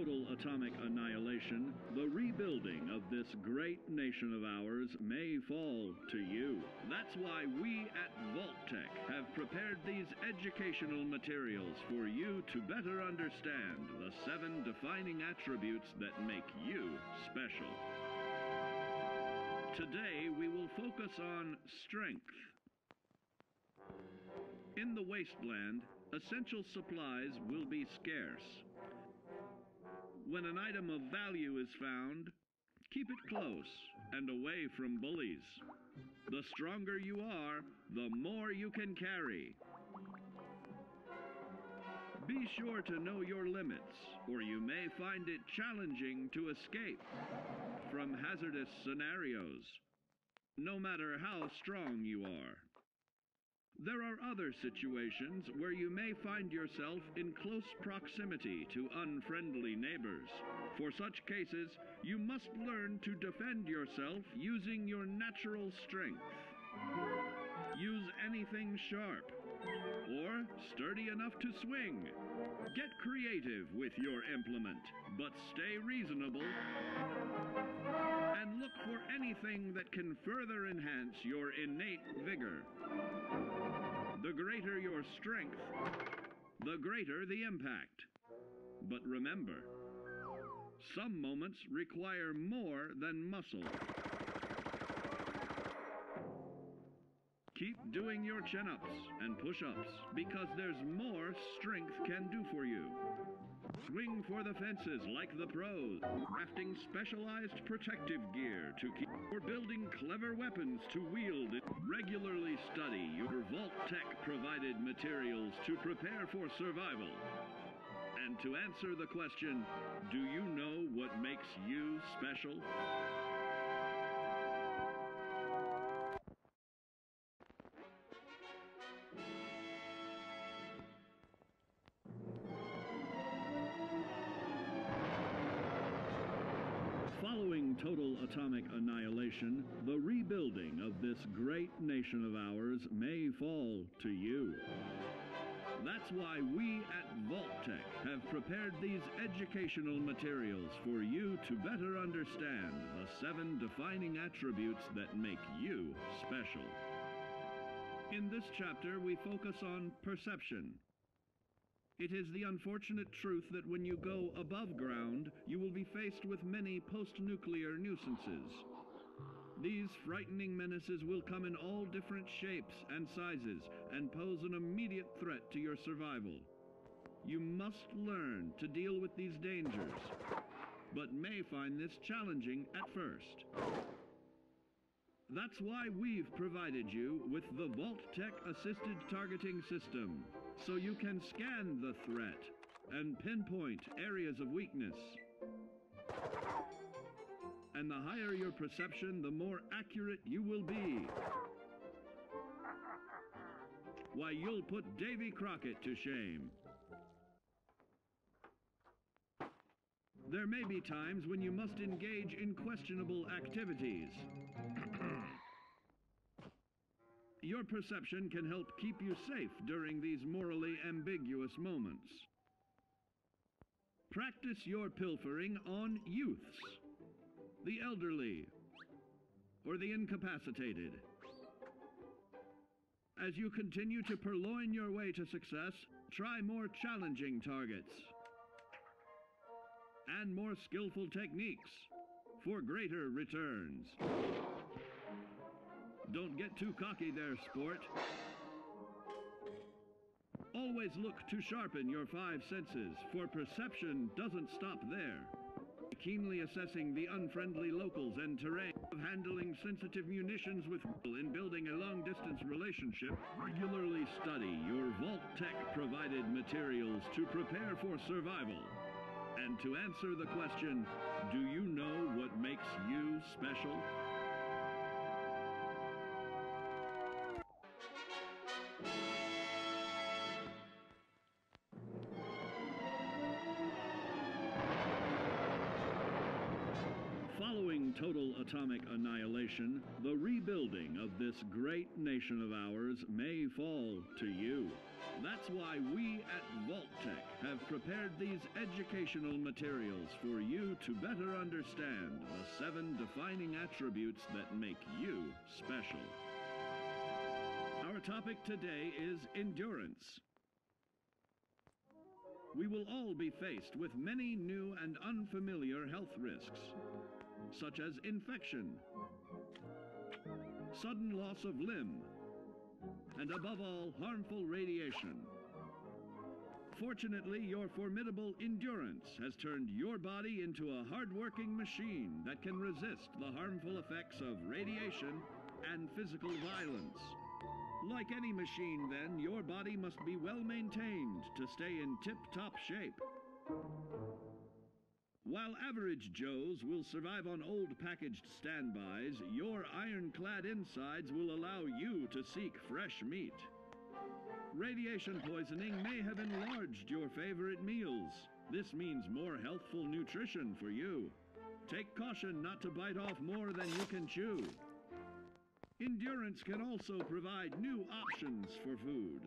total atomic annihilation, the rebuilding of this great nation of ours may fall to you. That's why we at Vault-Tec have prepared these educational materials for you to better understand the 7 defining attributes that make you special. Today we will focus on strength. In the wasteland, essential supplies will be scarce. When an item of value is found, keep it close and away from bullies. The stronger you are, the more you can carry. Be sure to know your limits, or you may find it challenging to escape from hazardous scenarios, no matter how strong you are. There are other situations where you may find yourself in close proximity to unfriendly neighbors. For such cases, you must learn to defend yourself using your natural strength. Use anything sharp or sturdy enough to swing. Get creative with your implement, but stay reasonable. And look for anything that can further enhance your innate vigor. The greater your strength, the greater the impact. But remember, some moments require more than muscle. Keep doing your chin-ups and push-ups because there's more strength can do for you. Swing for the fences like the pros, crafting specialized protective gear to keep, or building clever weapons to wield. Regularly study your Vault-Tec provided materials to prepare for survival. And to answer the question, do you know what makes you special? Following total atomic annihilation, the rebuilding of this great nation of ours may fall to you. That's why we at Vault-Tec have prepared these educational materials for you to better understand the 7 defining attributes that make you special. In this chapter, we focus on perception. It is the unfortunate truth that when you go above ground, you will be faced with many post-nuclear nuisances. These frightening menaces will come in all different shapes and sizes and pose an immediate threat to your survival. You must learn to deal with these dangers, but may find this challenging at first. That's why we've provided you with the Vault-Tec assisted targeting system, so you can scan the threat and pinpoint areas of weakness. And the higher your perception, the more accurate you will be. Why, you'll put Davy Crockett to shame. There may be times when you must engage in questionable activities. Your perception can help keep you safe during these morally ambiguous moments. Practice your pilfering on youths, the elderly, or the incapacitated. As you continue to purloin your way to success, try more challenging targets and more skillful techniques for greater returns. Don't get too cocky there, sport. Always look to sharpen your 5 senses, for perception doesn't stop there. Keenly assessing the unfriendly locals and terrain, of handling sensitive munitions with in building a long-distance relationship, regularly study your Vault-Tec provided materials to prepare for survival. And to answer the question, do you know what makes you special? Following total atomic annihilation, the rebuilding of this great nation of ours may fall to you. That's why we at Vault-Tec have prepared these educational materials for you to better understand the 7 defining attributes that make you special. Our topic today is endurance. We will all be faced with many new and unfamiliar health risks, such as infection, sudden loss of limb, and above all, harmful radiation. Fortunately, your formidable endurance has turned your body into a hard-working machine that can resist the harmful effects of radiation and physical violence. Like any machine, then, your body must be well maintained to stay in tip-top shape. While average Joes will survive on old packaged standbys, your ironclad insides will allow you to seek fresh meat. Radiation poisoning may have enlarged your favorite meals. This means more healthful nutrition for you. Take caution not to bite off more than you can chew. Endurance can also provide new options for food,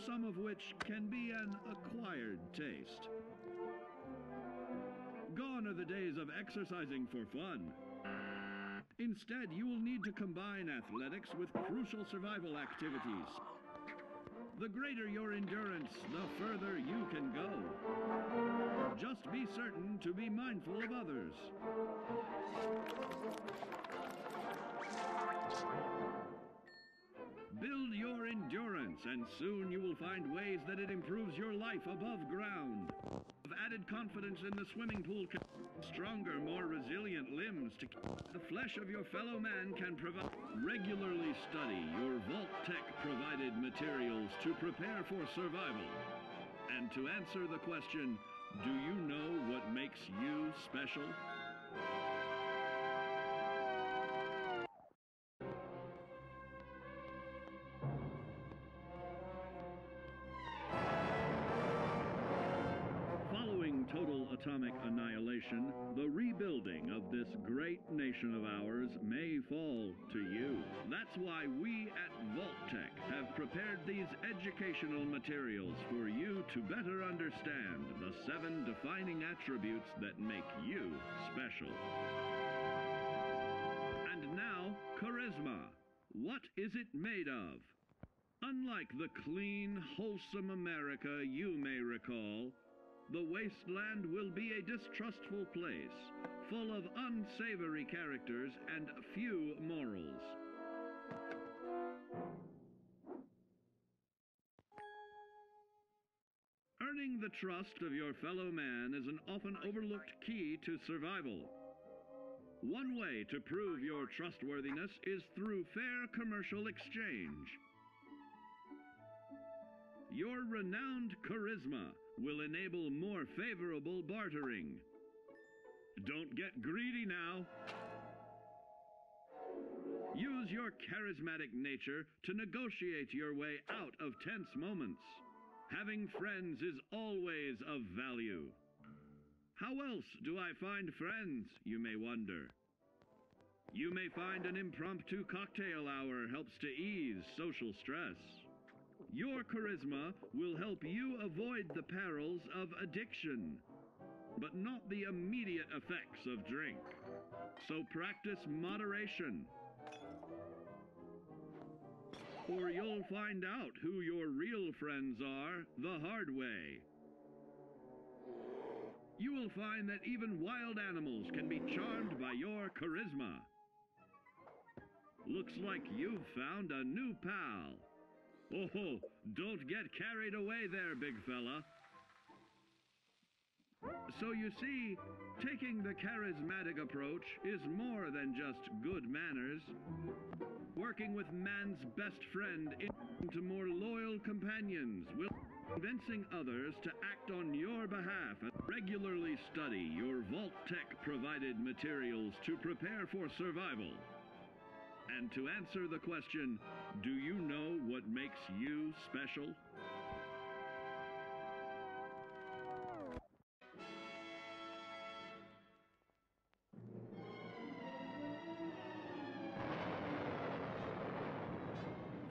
some of which can be an acquired taste. Gone are the days of exercising for fun. Instead, you will need to combine athletics with crucial survival activities. The greater your endurance, the further you can go. Just be certain to be mindful of others. Build your endurance, and soon you will find ways that it improves your life above ground. Have added confidence in the swimming pool, stronger, more resilient limbs to keep the flesh of your fellow man can provide. Regularly study your Vault-Tec provided materials to prepare for survival. And to answer the question, do you know what makes you special? Total atomic annihilation, the rebuilding of this great nation of ours may fall to you. That's why we at Vault-Tec have prepared these educational materials for you to better understand the 7 defining attributes that make you special. And now, charisma. What is it made of? Unlike the clean, wholesome America you may recall, the wasteland will be a distrustful place, full of unsavory characters and few morals. Earning the trust of your fellow man is an often overlooked key to survival. One way to prove your trustworthiness is through fair commercial exchange. Your renowned charisma will enable more favorable bartering. Don't get greedy now. Use your charismatic nature to negotiate your way out of tense moments. Having friends is always of value. How else do I find friends, you may wonder? You may find an impromptu cocktail hour helps to ease social stress. Your charisma will help you avoid the perils of addiction, but not the immediate effects of drink. So practice moderation, or you'll find out who your real friends are the hard way. You will find that even wild animals can be charmed by your charisma. Looks like you've found a new pal. Oh, don't get carried away there, big fella. So you see, taking the charismatic approach is more than just good manners. Working with man's best friend into more loyal companions will convincing others to act on your behalf. And regularly study your Vault-Tec provided materials to prepare for survival. And to answer the question, do you know what makes you special?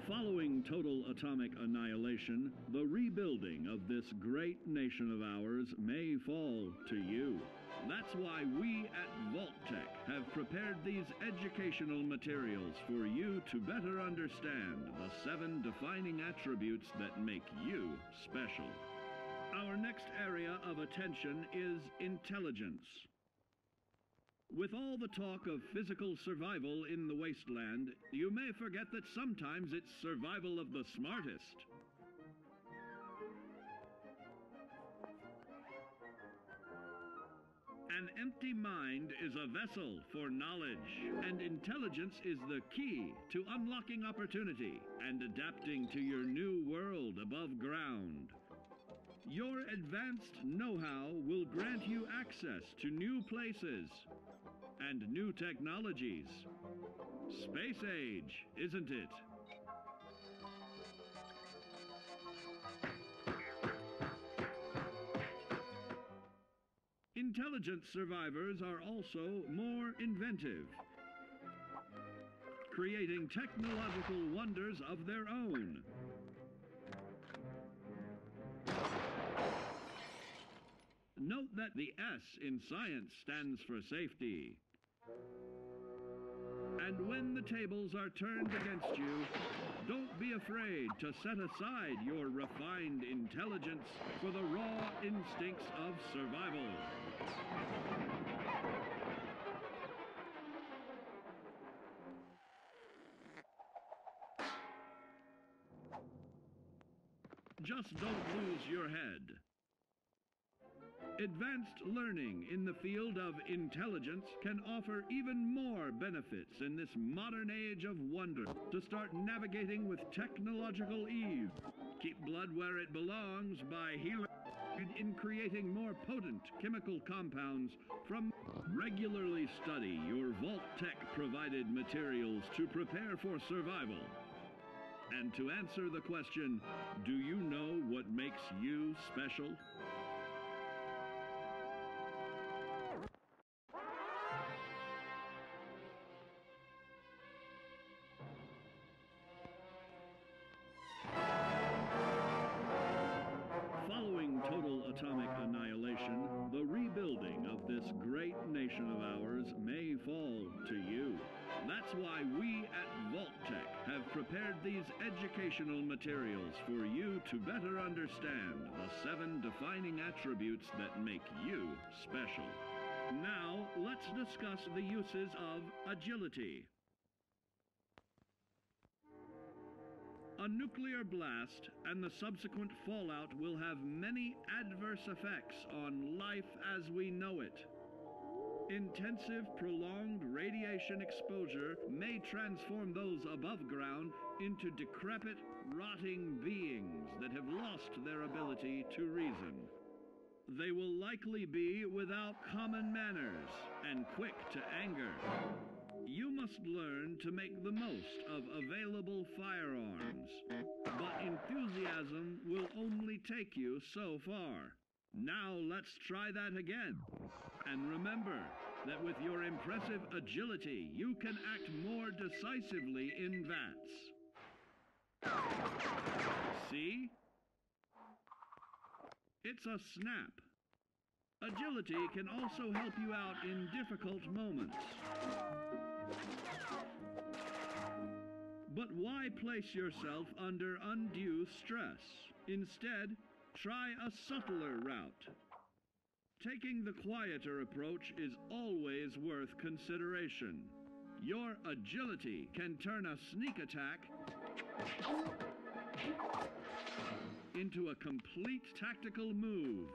Following total atomic annihilation, the rebuilding of this great nation of ours may fall to you. That's why we at Vault-Tec have prepared these educational materials for you to better understand the 7 defining attributes that make you special. Our next area of attention is intelligence. With all the talk of physical survival in the wasteland, you may forget that sometimes it's survival of the smartest. An empty mind is a vessel for knowledge, and intelligence is the key to unlocking opportunity and adapting to your new world above ground. Your advanced know-how will grant you access to new places and new technologies. Space age, isn't it? Intelligent survivors are also more inventive, creating technological wonders of their own. Note that the S in science stands for safety. And when the tables are turned against you, don't be afraid to set aside your refined intelligence for the raw instincts of survival. Just don't lose your head. Advanced learning in the field of intelligence can offer even more benefits in this modern age of wonder. To start navigating with technological ease, keep blood where it belongs by healing in creating more potent chemical compounds from. Regularly study your Vault-Tec provided materials to prepare for survival. And to answer the question, do you know what makes you special? Following total atomic annihilation, the rebuilding of this great nation of ours may fall to you. That's why we at Vault-Tec have prepared these educational materials for you to better understand the 7 defining attributes that make you special. Now, let's discuss the uses of agility. A nuclear blast and the subsequent fallout will have many adverse effects on life as we know it. Intensive, prolonged radiation exposure may transform those above ground into decrepit, rotting beings that have lost their ability to reason. They will likely be without common manners and quick to anger. You must learn to make the most of available firearms, but enthusiasm will only take you so far. Now let's try that again. And remember that with your impressive agility, you can act more decisively in VATS. See? It's a snap. Agility can also help you out in difficult moments. But why place yourself under undue stress? Instead, try a subtler route. Taking the quieter approach is always worth consideration. Your agility can turn a sneak attack into a complete tactical move.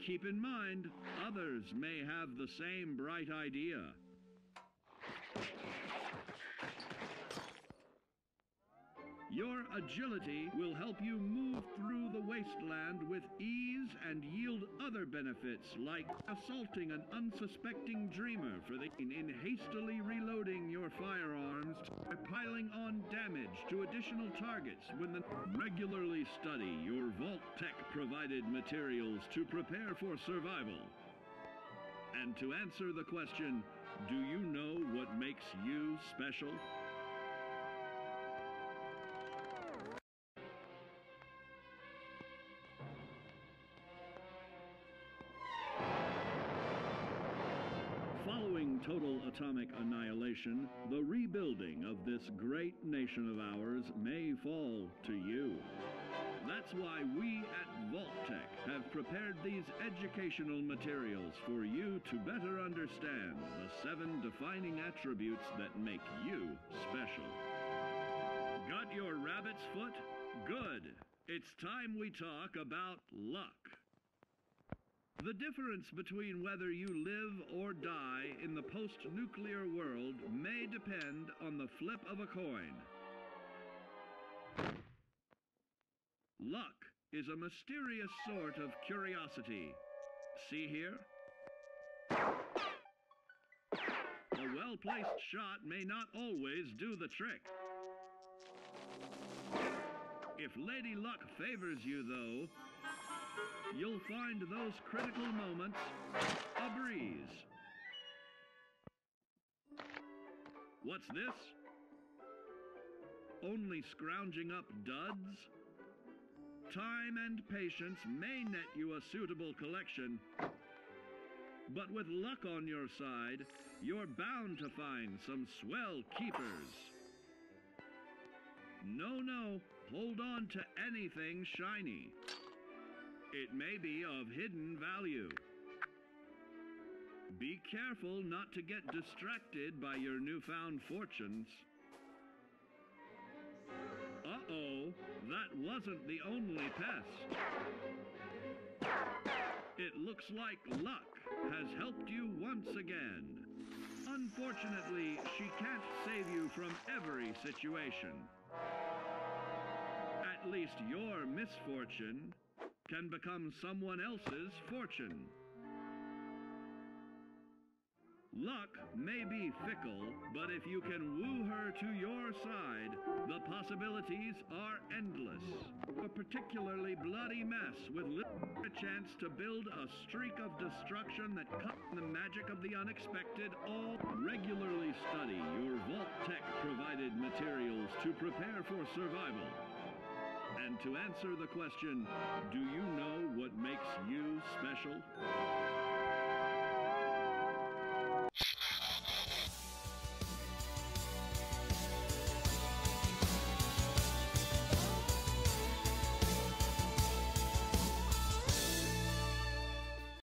Keep in mind, others may have the same bright idea. Your agility will help you move through the wasteland with ease and yield other benefits like assaulting an unsuspecting dreamer in hastily reloading your firearms or piling on damage to additional targets when the regularly study your Vault-Tec provided materials to prepare for survival. And to answer the question, do you know what makes you special? atomic annihilation, the rebuilding of this great nation of ours may fall to you. That's why we at Vault-Tec have prepared these educational materials for you to better understand the 7 defining attributes that make you special. Got your rabbit's foot? Good. It's time we talk about luck. The difference between whether you live or die in the post-nuclear world may depend on the flip of a coin. Luck is a mysterious sort of curiosity. See here? A well-placed shot may not always do the trick. If Lady Luck favors you, though, you'll find those critical moments a breeze. What's this? Only scrounging up duds? Time and patience may net you a suitable collection, but with luck on your side, you're bound to find some swell keepers. No, hold on to anything shiny. It may be of hidden value. Be careful not to get distracted by your newfound fortunes. Uh-oh, that wasn't the only pest. It looks like luck has helped you once again. Unfortunately, she can't save you from every situation. At least your misfortune can become someone else's fortune. Luck may be fickle, but if you can woo her to your side, the possibilities are endless. A particularly bloody mess with a chance to build a streak of destruction that cuts the magic of the unexpected. All regularly study your Vault-Tec provided materials to prepare for survival. And to answer the question, do you know what makes you special?